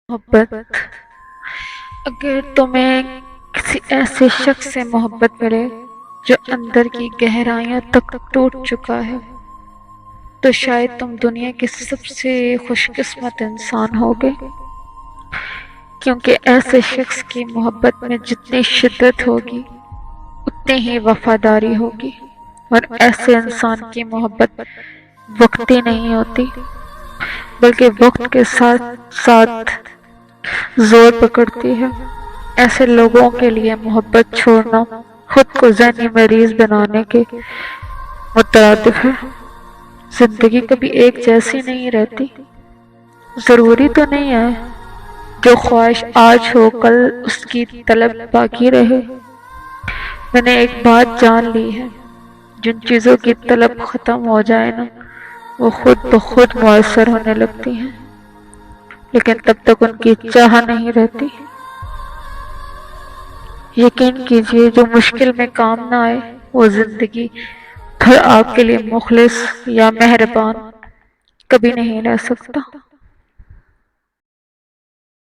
محبت اگر تمہیں کسی ایسے شخص سے محبت ملے جو اندر کی گہرائیوں تک ٹوٹ چکا ہے تو شاید تم دنیا کے سب سے خوش قسمت انسان ہوگے، کیونکہ ایسے شخص کی محبت میں جتنی شدت ہوگی اتنی ہی وفاداری ہوگی، اور ایسے انسان کی محبت وقتی نہیں ہوتی بلکہ وقت کے ساتھ ساتھ زور پکڑتی ہے۔ ایسے لوگوں کے لیے محبت چھوڑنا خود کو ذہنی مریض بنانے کے مترادف ہے۔ زندگی کبھی ایک جیسی نہیں رہتی، ضروری تو نہیں ہے جو خواہش آج ہو کل اس کی طلب باقی رہے۔ میں نے ایک بات جان لی ہے، جن چیزوں کی طلب ختم ہو جائے نا وہ خود بخود میسر ہونے لگتی ہیں، لیکن تب تک ان کی چاہ نہیں رہتی۔ یقین کیجئے جو مشکل میں کام نہ آئے وہ زندگی بھر آپ کے لیے مخلص یا مہربان کبھی نہیں رہ سکتا۔